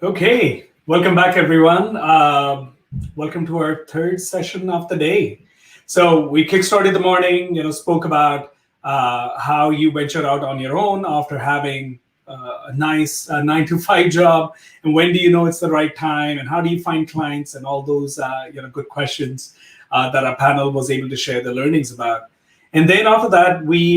Okay, welcome back, everyone. Welcome to our third session of the day. So we kickstarted the morning, spoke about how you venture out on your own after having a nice 9 to 5 job, and when do you know it's the right time, and how do you find clients, and all those good questions that our panel was able to share the learnings about. And then after that, we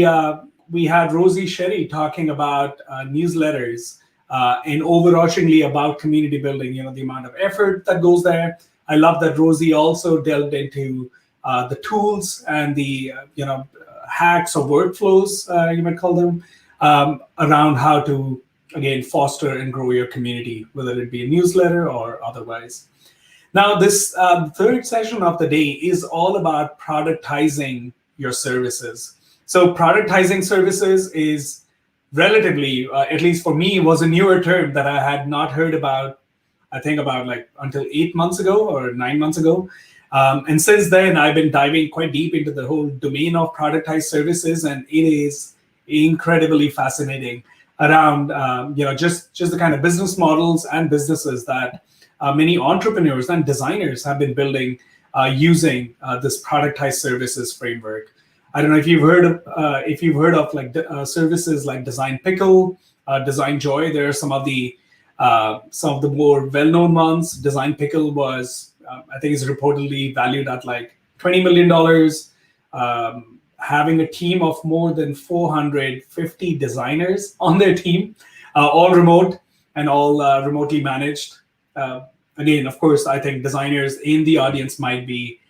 had Rosie Sherry talking about newsletters and overarchingly about community building, the amount of effort that goes there. I love that Rosie also delved into the tools and the hacks or workflows, you might call them, around how to, again, foster and grow your community, whether it be a newsletter or otherwise. Now, this third session of the day is all about productizing your services. So productizing services is relatively, at least for me, was a newer term that I had not heard about, I think about like until 8 months ago or 9 months ago. And since then, I've been diving quite deep into the whole domain of productized services, and it is incredibly fascinating around just the kind of business models and businesses that many entrepreneurs and designers have been building using this productized services framework. I don't know if you've heard of like services like Design Pickle, Design Joy. There are some of the more well-known ones. Design Pickle was, I think, is reportedly valued at like $20 million, having a team of more than 450 designers on their team, all remote and all remotely managed. Again, of course, I think designers in the audience might be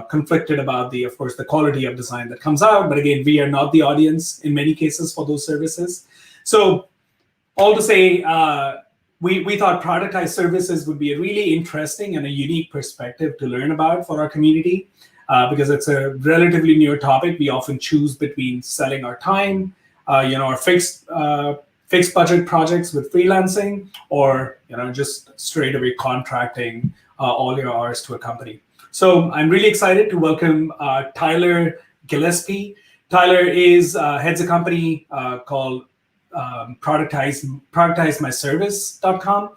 conflicted about of course, the quality of design that comes out. But again, we are not the audience in many cases for those services. So all to say, we thought productized services would be a really interesting and a unique perspective to learn about for our community, because it's a relatively newer topic. We often choose between selling our time, our fixed budget projects with freelancing, or just straight away contracting all your hours to a company. So I'm really excited to welcome Tyler Gillespie. Tyler heads a company called productizemyservice.com.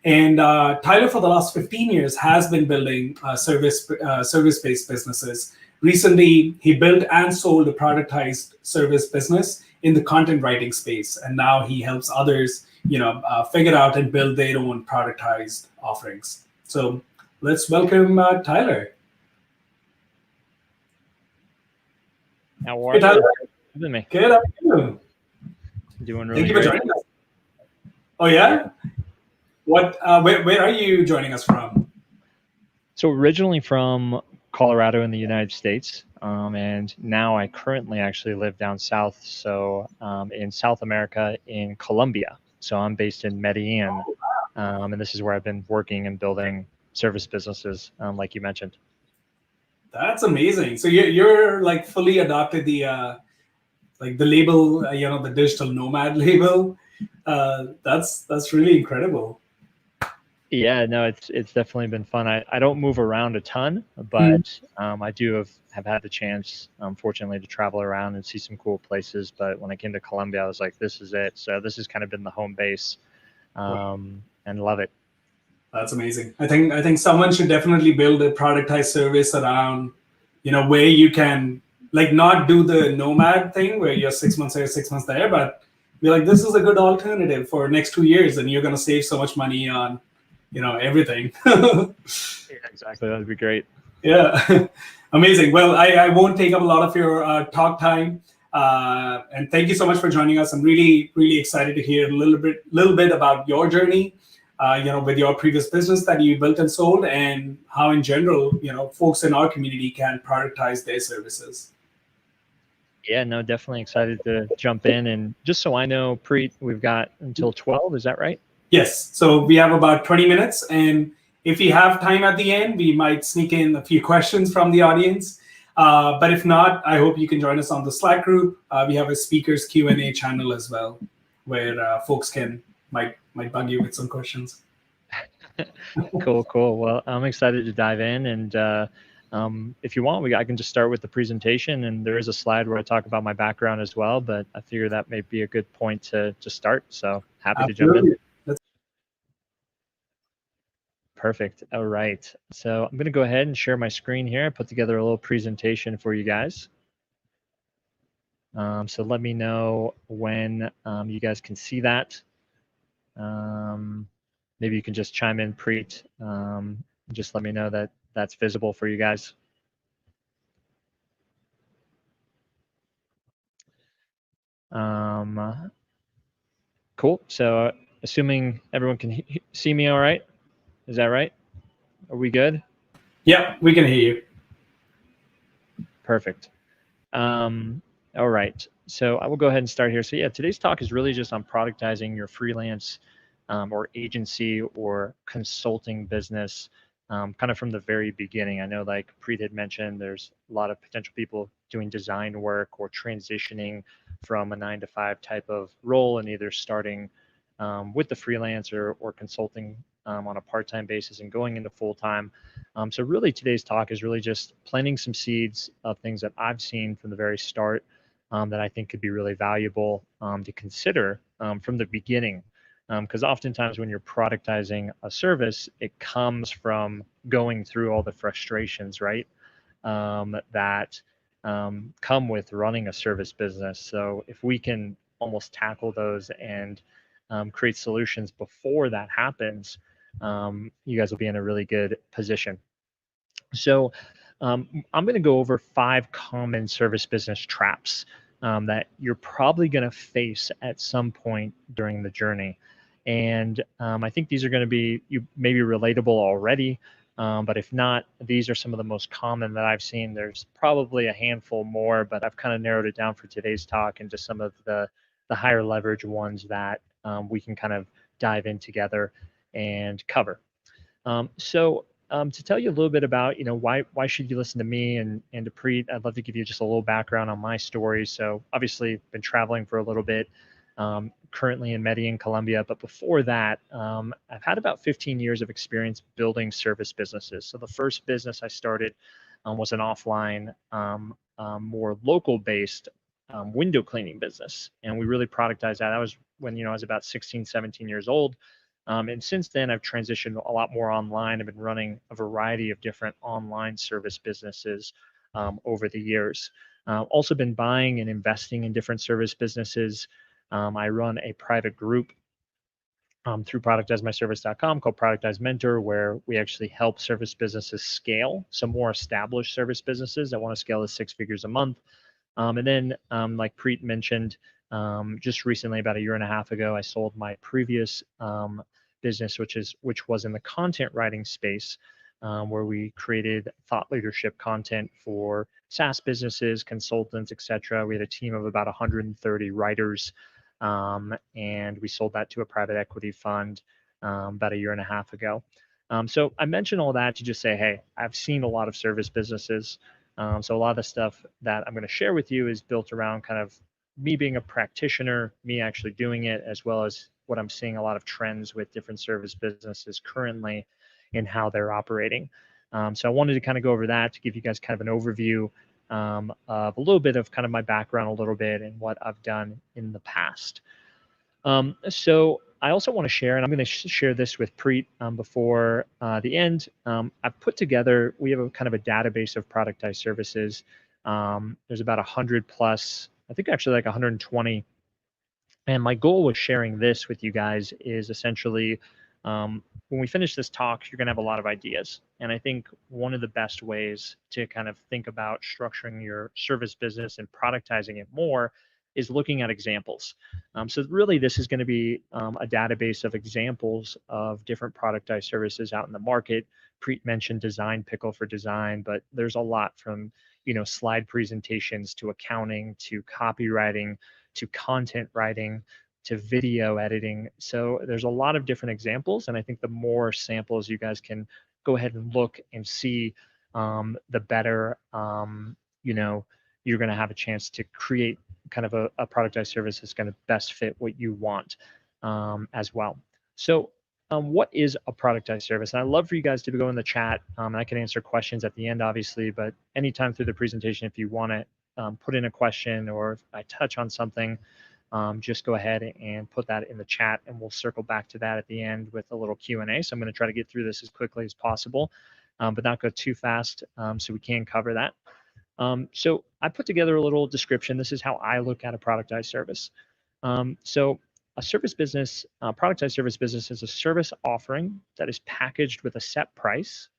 And Tyler, for the last 15 years, has been building service-based businesses. Recently, he built and sold a productized service business in the content writing space. And now he helps others, figure out and build their own productized offerings. So let's welcome Tyler. How are Hey, Tyler. you? Me. Good. How are you? Doing really Thank you great. for joining us. Oh, yeah? What? Where are you joining us from? So originally from Colorado in the United States, and now I currently actually live down south, so in South America in Colombia. So I'm based in Medellin, and this is where I've been working and building service businesses, like you mentioned. That's amazing. So you're like fully adopted the label, the digital nomad label. That's really incredible. Yeah, no, it's definitely been fun. I don't move around a ton, but I do have had the chance, fortunately, to travel around and see some cool places. But when I came to Colombia, I was like, this is it. So this has kind of been the home base, and love it. That's amazing. I think someone should definitely build a productized service around, where you can like not do the nomad thing where you're 6 months here, 6 months there, but be like, this is a good alternative for next 2 years, and you're going to save so much money on, everything. Yeah, exactly. That'd be great. Yeah, amazing. Well, I won't take up a lot of your talk time, and thank you so much for joining us. I'm really, really excited to hear a little bit about your journey, with your previous business that you built and sold, and how in general, folks in our community can productize their services. Yeah, no, definitely excited to jump in. And just so I know, Preet, we've got until 12, is that right? Yes. So we have about 20 minutes. And if we have time at the end, we might sneak in a few questions from the audience. But if not, I hope you can join us on the Slack group. We have a speakers Q&A channel as well, where folks might bug you with some questions. Cool. Well, I'm excited to dive in, and if you want, I can just start with the presentation, and there is a slide where I talk about my background as well, but I figure that may be a good point to start. So happy to jump in. Perfect. All right. So I'm going to go ahead and share my screen here. I put together a little presentation for you guys. So let me know when you guys can see that. Maybe you can just chime in, Preet. Just let me know that that's visible for you guys. Cool. So assuming everyone can see me all right. Is that right? Are we good? Yeah, we can hear you. Perfect. All right. So I will go ahead and start here. So yeah, today's talk is really just on productizing your freelance or agency or consulting business, kind of from the very beginning. I know, like Preet had mentioned, there's a lot of potential people doing design work or transitioning from a 9 to 5 type of role and either starting with the freelancer or consulting on a part-time basis and going into full-time. So really today's talk is really just planting some seeds of things that I've seen from the very start that I think could be really valuable to consider from the beginning. Because oftentimes when you're productizing a service, it comes from going through all the frustrations, right? That come with running a service business. So if we can almost tackle those and create solutions before that happens, you guys will be in a really good position. So I'm going to go over 5 common service business traps that you're probably going to face at some point during the journey. And I think these are going to be you maybe relatable already, but if not, these are some of the most common that I've seen. There's probably a handful more, but I've kind of narrowed it down for today's talk into some of the higher leverage ones that we can kind of dive in together and cover. To tell you a little bit about, why should you listen to me and to Preet, I'd love to give you just a little background on my story. So obviously been traveling for a little bit, currently in Medellin, Colombia, but before that, I've had about 15 years of experience building service businesses. So the first business I started was an offline, more local based window cleaning business. And we really productized that. That was when, I was about 16, 17 years old. And since then, I've transitioned a lot more online. I've been running a variety of different online service businesses over the years. Also been buying and investing in different service businesses. I run a private group through productizemyservice.com called Productize Mentor, where we actually help service businesses scale. Some more established service businesses that want to scale to 6 figures a month. And then, like Preet mentioned, just recently, about a year and a half ago, I sold my previous business, which was in the content writing space, where we created thought leadership content for SaaS businesses, consultants, etc. We had a team of about 130 writers, and we sold that to a private equity fund about a year and a half ago. So I mentioned all that to just say, hey, I've seen a lot of service businesses. So a lot of the stuff that I'm going to share with you is built around kind of me being a practitioner, me actually doing it, as well as what I'm seeing a lot of trends with different service businesses currently in how they're operating. So I wanted to kind of go over that to give you guys kind of an overview of a little bit of kind of my background a little bit and what I've done in the past. So I also want to share, and I'm going to share this with Preet before the end. I've put together, we have a kind of a database of productized services. There's about 100 plus, I think actually like 120. And my goal with sharing this with you guys is essentially when we finish this talk, you're going to have a lot of ideas. And I think one of the best ways to kind of think about structuring your service business and productizing it more is looking at examples. So really, this is going to be a database of examples of different productized services out in the market. Preet mentioned Design Pickle for design, but there's a lot from slide presentations to accounting to copywriting to content writing to video editing. So there's a lot of different examples, and I think the more samples you guys can go ahead and look and see, the better you're going to have a chance to create kind of a productized service that's going to best fit what you want as well. So what is a productized service? And I'd love for you guys to go in the chat. And I can answer questions at the end, obviously, but anytime through the presentation, if you want to put in a question or if I touch on something, just go ahead and put that in the chat, and we'll circle back to that at the end with a little Q&A. So I'm going to try to get through this as quickly as possible, but not go too fast, so we can cover that. So I put together a little description. This is how I look at a productized service. So a service business, productized service business is a service offering that is packaged with a set price,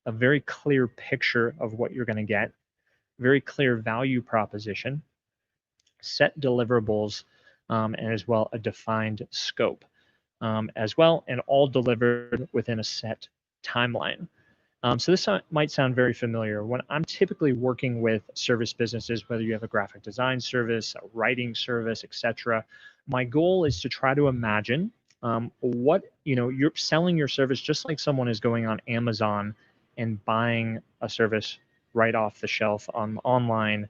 a very clear picture of what you're going to get, very clear value proposition, set deliverables, and as well a defined scope as well, and all delivered within a set timeline. So this might sound very familiar. When I'm typically working with service businesses, whether you have a graphic design service, a writing service, etc., my goal is to try to imagine what, you're selling your service just like someone is going on Amazon and buying a service right off the shelf online.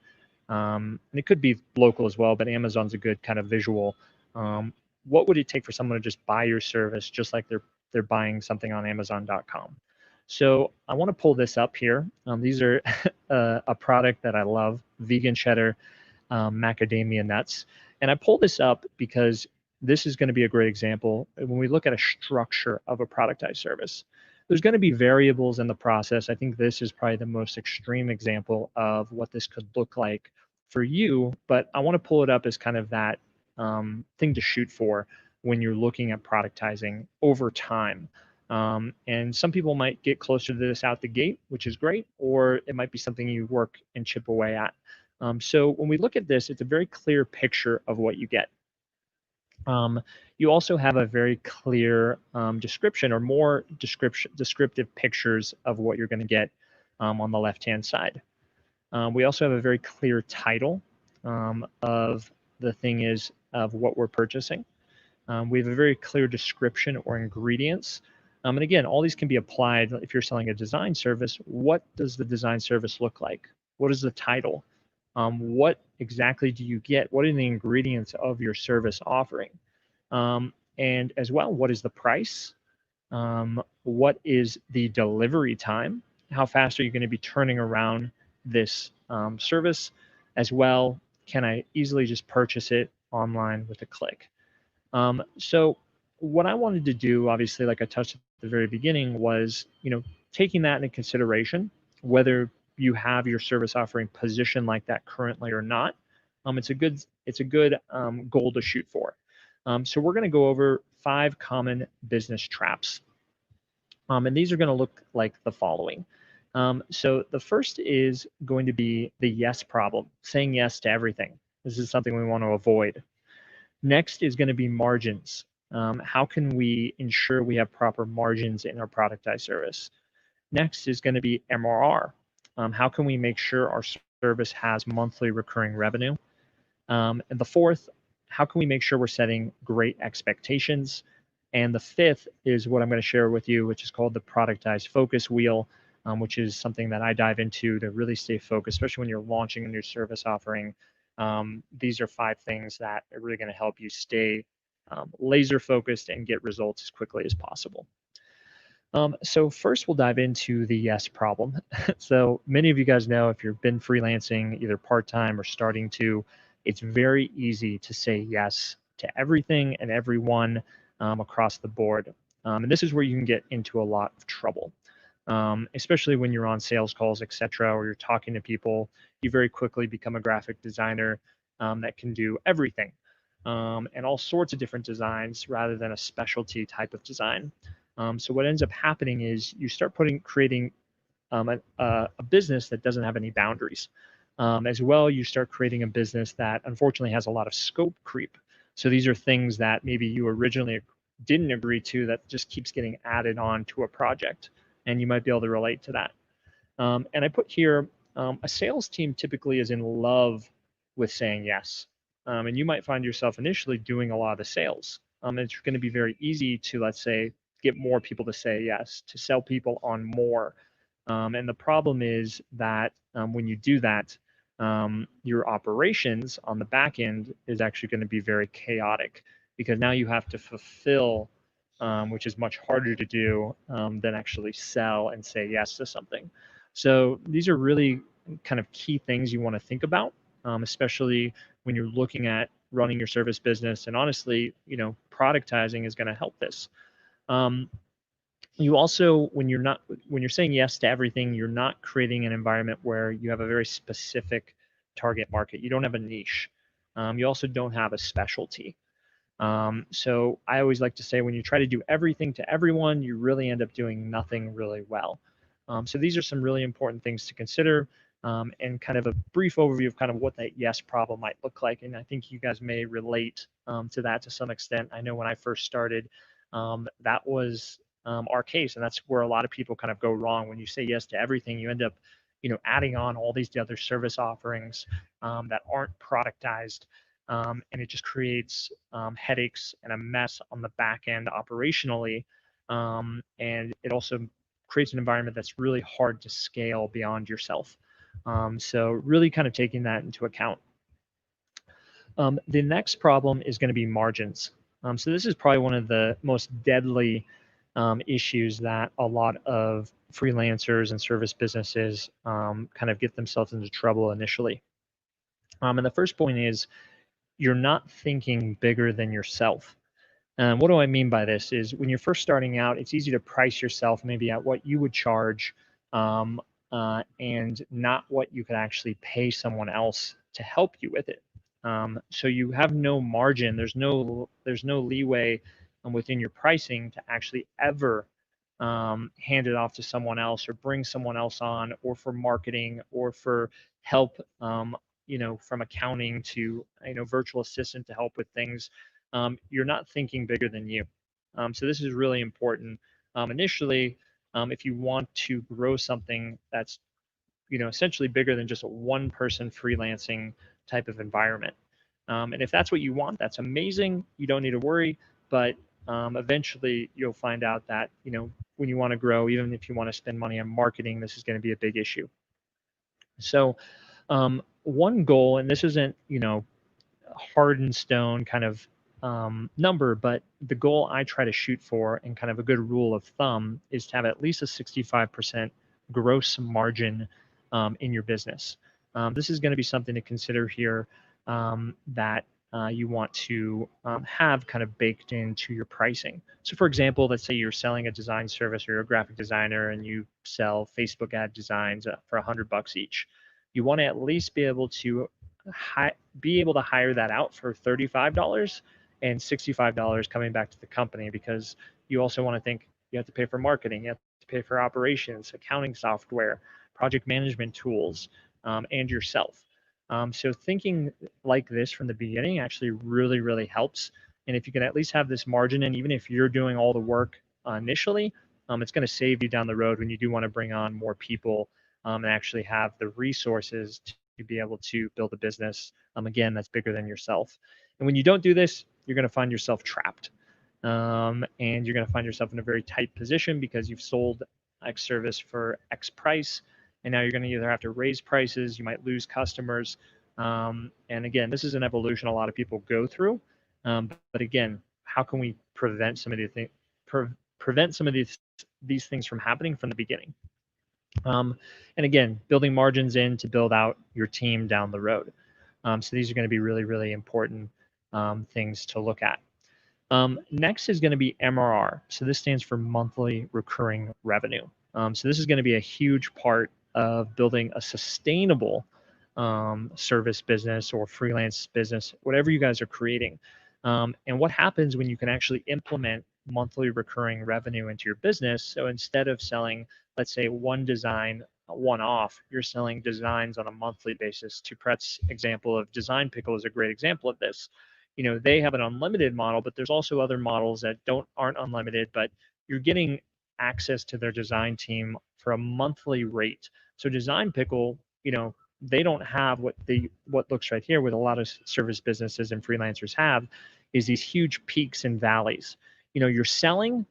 And it could be local as well, but Amazon's a good kind of visual. What would it take for someone to just buy your service just like they're buying something on Amazon.com? So I want to pull this up here. These are a product that I love, vegan cheddar macadamia nuts. And I pull this up because this is going to be a great example. When we look at a structure of a productized service, there's going to be variables in the process. I think this is probably the most extreme example of what this could look like for you, but I want to pull it up as kind of that thing to shoot for when you're looking at productizing over time. And some people might get closer to this out the gate, which is great, or it might be something you work and chip away at. So when we look at this, it's a very clear picture of what you get. You also have a very clear description, or more descriptive pictures of what you're going to get on the left-hand side. We also have a very clear title of the thing is of what we're purchasing. We have a very clear description or ingredients. And again, all these can be applied if you're selling a design service. What does the design service look like? What is the title? What exactly do you get? What are the ingredients of your service offering? And as well, what is the price? What is the delivery time? How fast are you going to be turning around this service? As well, can I easily just purchase it online with a click? So what I wanted to do, obviously, like I touched at the very beginning, was taking that into consideration, whether you have your service offering positioned like that currently or not. It's a good goal to shoot for. So we're going to go over 5 common business traps, and these are going to look like the following. So the first is going to be the yes problem, saying yes to everything. This is something we want to avoid. Next is going to be margins. How can we ensure we have proper margins in our productized service? Next is going to be MRR. How can we make sure our service has monthly recurring revenue? And the fourth, how can we make sure we're setting great expectations? And the fifth is what I'm going to share with you, which is called the productized focus wheel, which is something that I dive into to really stay focused, especially when you're launching a new service offering. These are 5 things that are really going to help you stay laser focused and get results as quickly as possible. So first we'll dive into the yes problem. So many of you guys know, if you've been freelancing either part-time or starting to, it's very easy to say yes to everything and everyone across the board. And this is where you can get into a lot of trouble, especially when you're on sales calls, etc., or you're talking to people. You very quickly become a graphic designer that can do everything and all sorts of different designs rather than a specialty type of design. So what ends up happening is you start creating a business that doesn't have any boundaries. As well, you start creating a business that unfortunately has a lot of scope creep. So these are things that maybe you originally didn't agree to that just keeps getting added on to a project, and you might be able to relate to that. And I put here, a sales team typically is in love with saying yes. And you might find yourself initially doing a lot of the sales. It's going to be very easy to, let's say, get more people to say yes, to sell people on more. And the problem is that when you do that, your operations on the back end is actually going to be very chaotic, because now you have to fulfill, which is much harder to do than actually sell and say yes to something. So these are really kind of key things you want to think about, especially when you're looking at running your service business. And honestly, productizing is going to help this. You also, when you're saying yes to everything, you're not creating an environment where you have a very specific target market. You don't have a niche. You also don't have a specialty. So I always like to say, when you try to do everything to everyone, you really end up doing nothing really well. So these are some really important things to consider, and kind of a brief overview of kind of what that yes problem might look like. And I think you guys may relate to that to some extent. I know when I first started, that was our case, and that's where a lot of people kind of go wrong. When you say yes to everything, you end up, adding on all these other service offerings that aren't productized. And it just creates headaches and a mess on the back end operationally. And it also creates an environment that's really hard to scale beyond yourself. So really kind of taking that into account. The next problem is going to be margins. So this is probably one of the most deadly issues that a lot of freelancers and service businesses kind of get themselves into trouble initially. And the first point is, you're not thinking bigger than yourself. What do I mean by this is, when you're first starting out, it's easy to price yourself maybe at what you would charge, and not what you could actually pay someone else to help you with it. So you have no margin. There's no leeway within your pricing to actually ever hand it off to someone else, or bring someone else on, or for marketing, or for help, from accounting to, virtual assistant to help with things. You're not thinking bigger than you. So this is really important. Initially, if you want to grow something that's, essentially bigger than just a one person freelancing type of environment. And if that's what you want, that's amazing. You don't need to worry. But eventually you'll find out that, when you want to grow, even if you want to spend money on marketing, this is going to be a big issue. So one goal, and this isn't, hard and stone kind of number, but the goal I try to shoot for, and kind of a good rule of thumb, is to have at least a 65% gross margin in your business. This is going to be something to consider here, that you want to have kind of baked into your pricing. So for example, let's say you're selling a design service, or you're a graphic designer and you sell Facebook ad designs for $100 each. You want to at least be able to hire that out for $35, and $65 coming back to the company, because you also want to think, you have to pay for marketing, you have to pay for operations, accounting software, project management tools, and yourself. So thinking like this from the beginning actually really, really helps. And if you can at least have this margin, and even if you're doing all the work initially, it's going to save you down the road when you do want to bring on more people, and actually have the resources to be able to build a business, again, that's bigger than yourself. And when you don't do this, you're going to find yourself trapped, and you're going to find yourself in a very tight position, because you've sold X service for X price, and now you're going to either have to raise prices, you might lose customers. And again, this is an evolution a lot of people go through. But again, how can we prevent some of these things from happening from the beginning? And again, building margins in to build out your team down the road. So these are going to be really, really important things to look at. Next is going to be MRR. So this stands for monthly recurring revenue. So this is going to be a huge part of building a sustainable service business or freelance business, whatever you guys are creating. And what happens when you can actually implement monthly recurring revenue into your business? So instead of selling, let's say, one design one off, you're selling designs on a monthly basis. To Pret's example of Design Pickle is a great example of this. They have an unlimited model, but there's also other models that aren't unlimited, but you're getting access to their design team for a monthly rate. So Design Pickle, they don't have what looks right here, what a lot of service businesses and freelancers have, is these huge peaks and valleys. You're selling,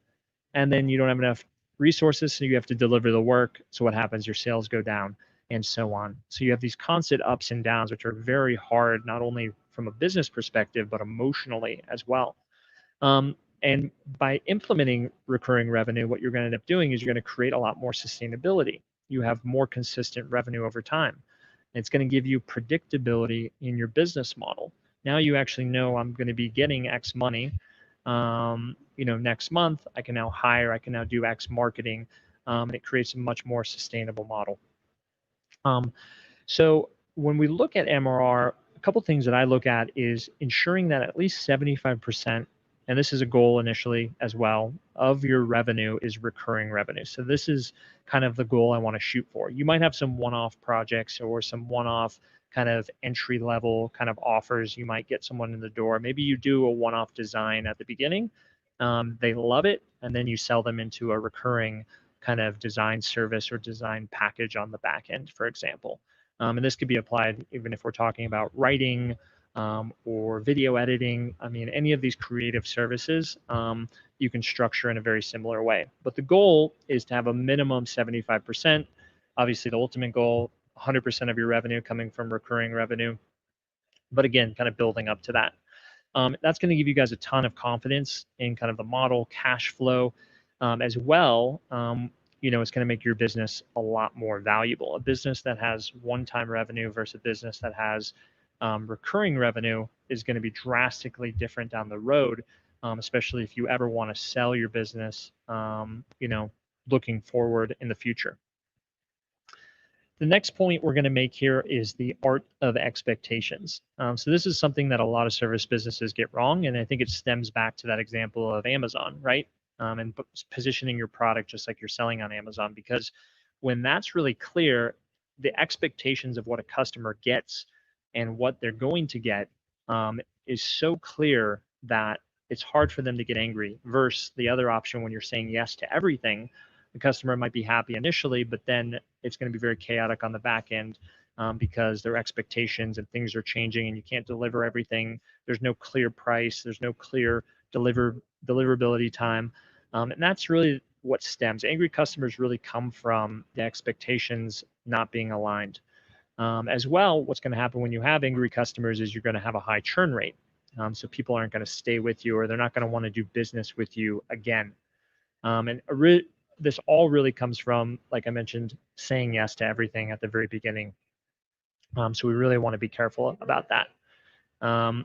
and then you don't have enough resources, so you have to deliver the work. So what happens? Your sales go down, and so on. So you have these constant ups and downs, which are very hard, not only from a business perspective, but emotionally as well. And by implementing recurring revenue, what you're going to end up doing is you're going to create a lot more sustainability. You have more consistent revenue over time. It's going to give you predictability in your business model. Now you actually know I'm going to be getting X money. Next month I can now hire, I can now do X marketing, and it creates a much more sustainable model. So when we look at MRR, a couple things that I look at is ensuring that at least 75%, and this is a goal initially as well, of your revenue is recurring revenue. So this is kind of the goal I want to shoot for. You might have some one-off projects or some one-off kind of entry level kind of offers. You might get someone in the door. Maybe you do a one-off design at the beginning. They love it, and then you sell them into a recurring kind of design service or design package on the back end, for example. And this could be applied even if we're talking about writing or video editing. I mean, any of these creative services, you can structure in a very similar way. But the goal is to have a minimum 75%. Obviously, the ultimate goal, 100% of your revenue coming from recurring revenue. But again, kind of building up to that. That's going to give you guys a ton of confidence in kind of the model, cash flow, as well. It's going to make your business a lot more valuable. A business that has one-time revenue versus a business that has recurring revenue is going to be drastically different down the road, especially if you ever want to sell your business, looking forward in the future. The next point we're going to make here is the art of expectations. So this is something that a lot of service businesses get wrong, and I think it stems back to that example of Amazon, right? And positioning your product just like you're selling on Amazon, because when that's really clear, the expectations of what a customer gets and what they're going to get is so clear that it's hard for them to get angry, versus the other option when you're saying yes to everything. The customer might be happy initially, but then it's going to be very chaotic on the back end because their expectations and things are changing and you can't deliver everything. There's no clear price. There's no clear deliverability time. And that's really what stems. Angry customers really come from the expectations not being aligned. As well, what's going to happen when you have angry customers is you're going to have a high churn rate. So people aren't going to stay with you, or they're not going to want to do business with you again. This all really comes from, like I mentioned, saying yes to everything at the very beginning. So we really want to be careful about that.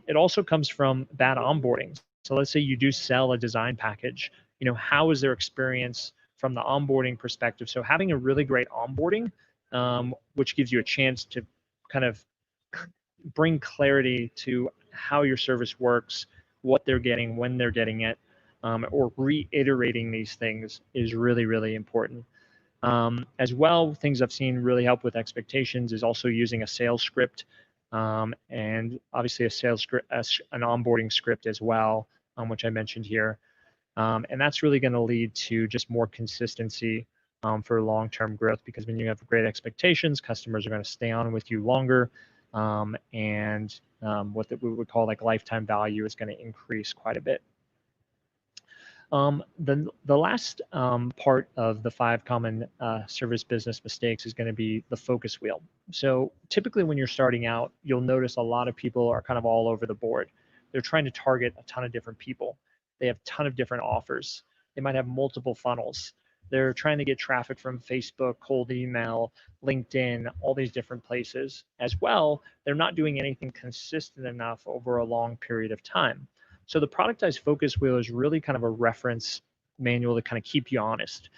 It also comes from bad onboarding. So let's say you do sell a design package. How is their experience from the onboarding perspective? So having a really great onboarding, which gives you a chance to kind of bring clarity to how your service works, what they're getting, when they're getting it, or reiterating these things is really, really important. As well, things I've seen really help with expectations is also using a sales script, and obviously a sales script, an onboarding script as well, which I mentioned here. And that's really going to lead to just more consistency for long-term growth, because when you have great expectations, customers are going to stay on with you longer, and what we would call like lifetime value is going to increase quite a bit. The last part of the 5 common service business mistakes is going to be the focus wheel. So typically when you're starting out, you'll notice a lot of people are kind of all over the board. They're trying to target a ton of different people. They have a ton of different offers. They might have multiple funnels. They're trying to get traffic from Facebook, cold email, LinkedIn, all these different places. As well, they're not doing anything consistent enough over a long period of time. So the productized focus wheel is really kind of a reference manual to kind of keep you honest.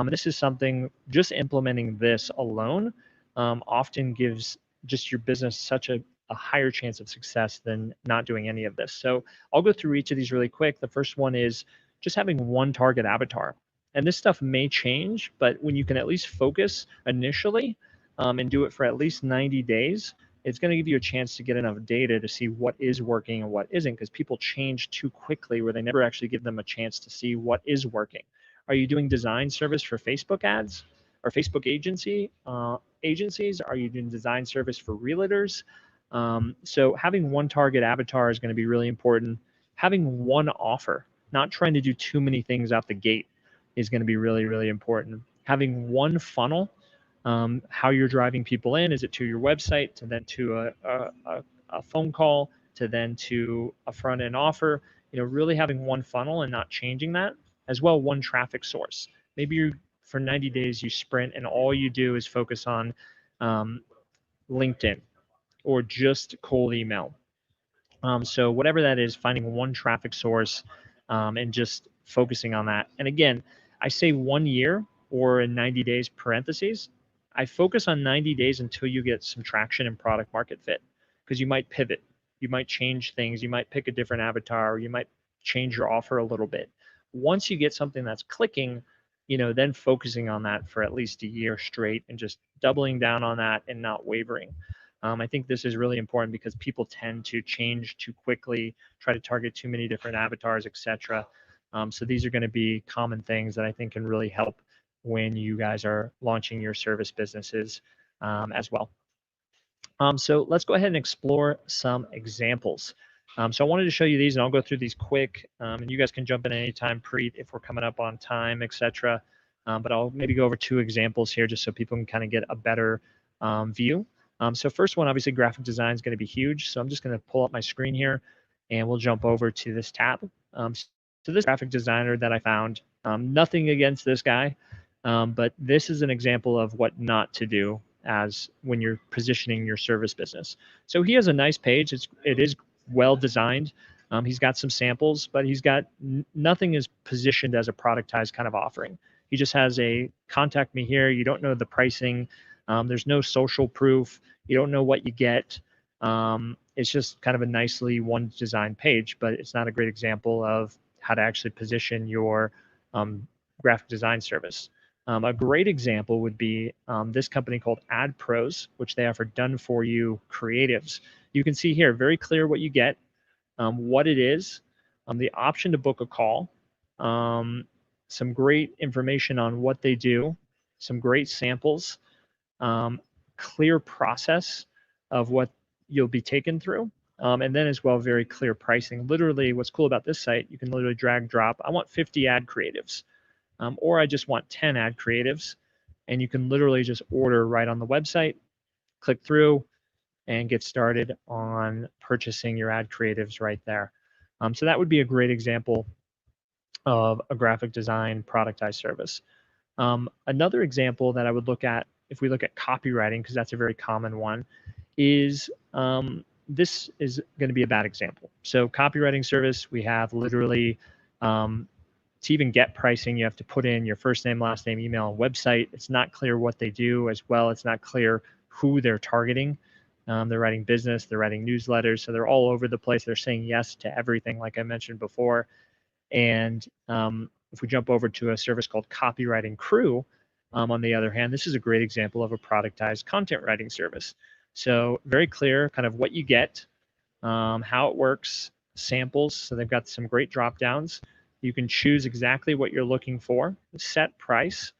This is something, just implementing this alone often gives just your business such a higher chance of success than not doing any of this. So I'll go through each of these really quick. The first one is just having one target avatar. And this stuff may change, but when you can at least focus initially and do it for at least 90 days, it's going to give you a chance to get enough data to see what is working and what isn't, because people change too quickly where they never actually give them a chance to see what is working. Are you doing design service for Facebook ads or Facebook agencies? Are you doing design service for realtors? So having one target avatar is going to be really important. Having one offer, not trying to do too many things out the gate, is going to be really, really important. Having one funnel, how you're driving people in, is it to your website, to then to a phone call, to then to a front end offer, really having one funnel and not changing that. As well, one traffic source. Maybe for 90 days you sprint and all you do is focus on LinkedIn or just cold email. So whatever that is, finding one traffic source and just focusing on that. And again, I say 1 year or in 90 days parentheses. I focus on 90 days until you get some traction and product market fit, because you might pivot, you might change things, you might pick a different avatar, or you might change your offer a little bit. Once you get something that's clicking, then focusing on that for at least a year straight and just doubling down on that and not wavering. I think this is really important because people tend to change too quickly, try to target too many different avatars, etc. So these are going to be common things that I think can really help when you guys are launching your service businesses as well. So let's go ahead and explore some examples. So I wanted to show you these, and I'll go through these quick, and you guys can jump in anytime, Preet, if we're coming up on time, etc. But I'll maybe go over 2 examples here just so people can kind of get a better view. So first one, obviously graphic design is going to be huge. So I'm just going to pull up my screen here and we'll jump over to this tab. So this graphic designer that I found, nothing against this guy, but this is an example of what not to do as when you're positioning your service business. So he has a nice page. It is well designed. He's got some samples, but he's got nothing is positioned as a productized kind of offering. He just has a contact me here. You don't know the pricing. There's no social proof. You don't know what you get. It's just kind of a nicely one design page, but it's not a great example of how to actually position your graphic design service. A great example would be this company called Ad Pros, which they offer done for you creatives. You can see here very clear what you get, what it is, the option to book a call, some great information on what they do, some great samples, clear process of what you'll be taken through, and then as well, very clear pricing. Literally, what's cool about this site, you can literally drag drop. I want 50 ad creatives, or I just want 10 ad creatives, and you can literally just order right on the website, click through, and get started on purchasing your ad creatives right there. So that would be a great example of a graphic design productized service. Another example that I would look at, if we look at copywriting, because that's a very common one, is this is going to be a bad example. So copywriting service, we have literally, to even get pricing, you have to put in your first name, last name, email, and website. It's not clear what they do as well. It's not clear who they're targeting. They're writing business, they're writing newsletters, so they're all over the place. They're saying yes to everything, like I mentioned before. And if we jump over to a service called Copywriting Crew, on the other hand, this is a great example of a productized content writing service. So very clear kind of what you get, how it works, samples. So they've got some great drop downs. You can choose exactly what you're looking for, set price,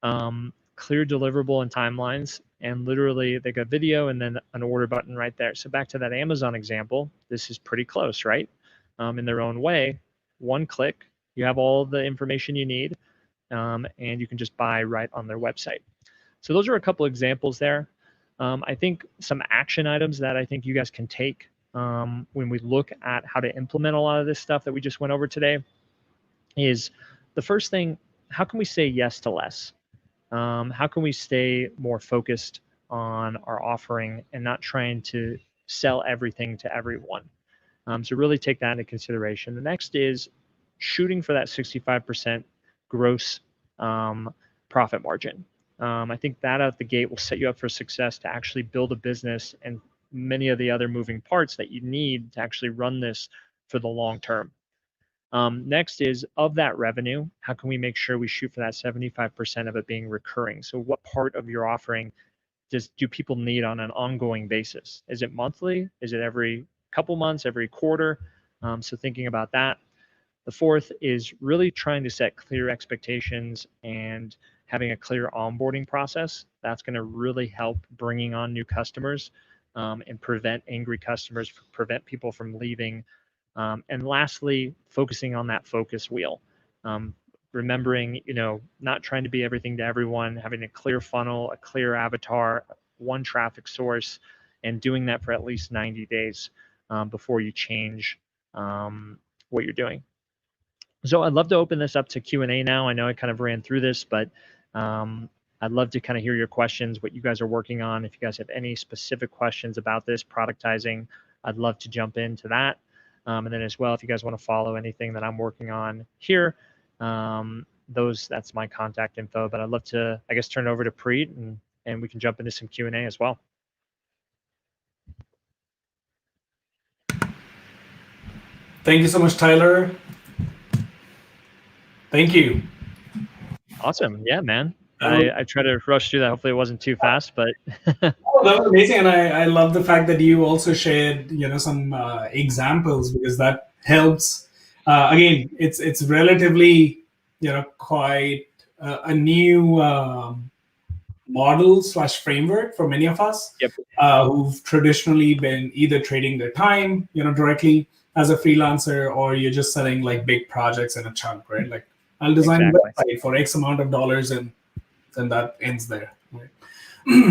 clear deliverable and timelines, and literally they got video and then an order button right there. So back to that Amazon example, this is pretty close, right? In their own way, one click, you have all the information you need, and you can just buy right on their website. So those are a couple examples there. I think some action items that I think you guys can take when we look at how to implement a lot of this stuff that we just went over today is the first thing, how can we say yes to less? How can we stay more focused on our offering and not trying to sell everything to everyone? So really take that into consideration. The next is shooting for that 65% gross profit margin. I think that out the gate will set you up for success to actually build a business and many of the other moving parts that you need to actually run this for the long term. Next is, of that revenue, how can we make sure we shoot for that 75% of it being recurring? So what part of your offering do people need on an ongoing basis? Is it monthly? Is it every couple months, every quarter? So thinking about that. The fourth is really trying to set clear expectations and having a clear onboarding process. That's going to really help bringing on new customers and prevent angry customers, prevent people from leaving. And lastly, focusing on that focus wheel. Remembering, not trying to be everything to everyone, having a clear funnel, a clear avatar, one traffic source, and doing that for at least 90 days before you change what you're doing. So I'd love to open this up to Q&A now. I know I kind of ran through this, but I'd love to kind of hear your questions, what you guys are working on. If you guys have any specific questions about this productizing, I'd love to jump into that. And then as well, if you guys want to follow anything that I'm working on here, that's my contact info. But I'd love to, I guess, turn it over to Preet and we can jump into some Q&A as well. Thank you so much, Tyler. Thank you. Awesome. Yeah, man. I try to rush through that. Hopefully it wasn't too fast, but Oh, that was amazing, and I love the fact that you also shared some examples, because that helps. Again, it's relatively quite a new model / framework for many of us. Yep. Who've traditionally been either trading their time directly as a freelancer, or you're just selling like big projects in a chunk, right? Like, I'll design a website for X amount of dollars, and then that ends there. Right?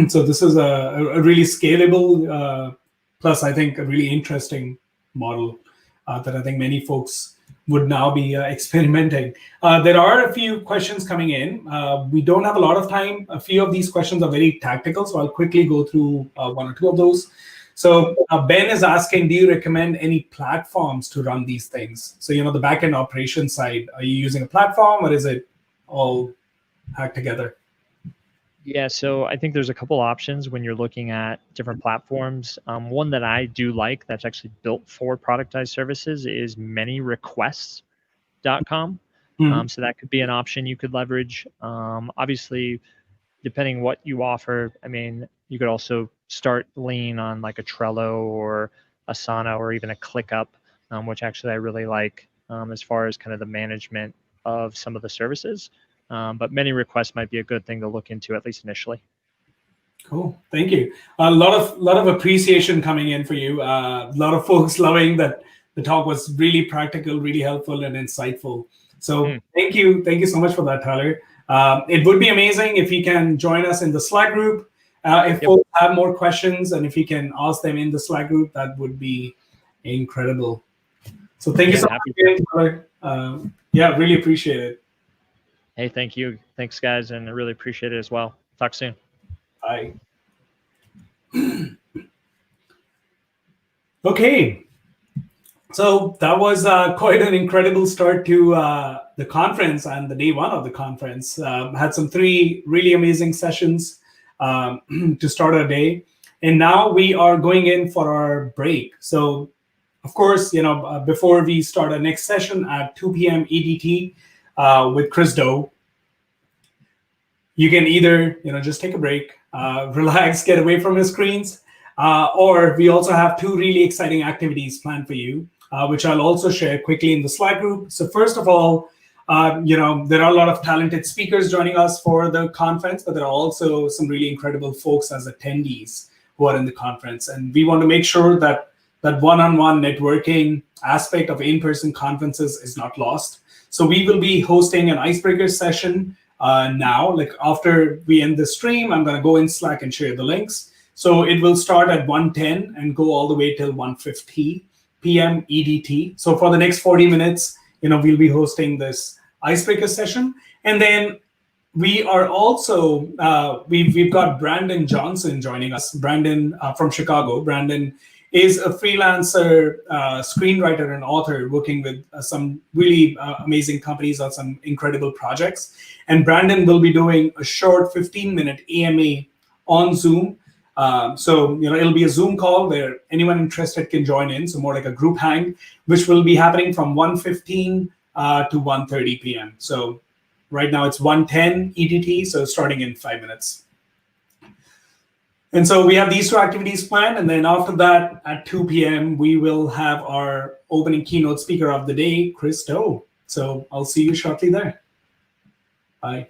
So this is a really scalable, plus I think a really interesting model that I think many folks would now be experimenting. There are a few questions coming in. We don't have a lot of time. A few of these questions are very tactical, so I'll quickly go through one or two of those. So Ben is asking, do you recommend any platforms to run these things? So, the backend operation side, are you using a platform, or is it all hacked together? Yeah, so I think there's a couple options when you're looking at different platforms. One that I do like that's actually built for productized services is manyrequests.com. So that could be an option you could leverage. Obviously, depending what you offer, I mean, you could also start lean on like a Trello or Asana or even a ClickUp, which actually I really like as far as kind of the management of some of the services. But many requests might be a good thing to look into, at least initially. Cool, thank you. A lot of appreciation coming in for you. A lot of folks loving that the talk was really practical, really helpful, and insightful. So thank you so much for that, Tyler. It would be amazing if you can join us in the Slack group. If folks have more questions, and if you can ask them in the Slack group, that would be incredible. So thank you so much again, Tyler. Really appreciate it. Hey, thank you. Thanks, guys, and I really appreciate it as well. Talk soon. Bye. Okay. So that was quite an incredible start to the conference and the day one of the conference. Had some 3 really amazing sessions to start our day. And now we are going in for our break. So, of course, before we start our next session at 2 p.m. EDT with Chris Do, you can either just take a break, relax, get away from your screens, or we also have 2 really exciting activities planned for you, which I'll also share quickly in the Slack group. So first of all, there are a lot of talented speakers joining us for the conference, but there are also some really incredible folks as attendees who are in the conference. And we want to make sure that that one-on-one networking aspect of in-person conferences is not lost. So we will be hosting an icebreaker session now. Like, after we end the stream, I'm going to go in Slack and share the links. So it will start at 1:10 and go all the way till 1:50 p.m. EDT. So for the next 40 minutes, we'll be hosting this icebreaker session. And then we are also, we've got Brandon Johnson joining us. Brandon from Chicago. Brandon is a freelancer, screenwriter, and author working with some really amazing companies on some incredible projects. And Brandon will be doing a short 15-minute AMA on Zoom. So it'll be a Zoom call where anyone interested can join in. So more like a group hang, which will be happening from 1:15 to 1:30 p.m. So right now it's 1:10 EDT, so starting in 5 minutes. And so we have these 2 activities planned, and then after that, at 2 p.m., we will have our opening keynote speaker of the day, Chris Do. So I'll see you shortly there. Bye.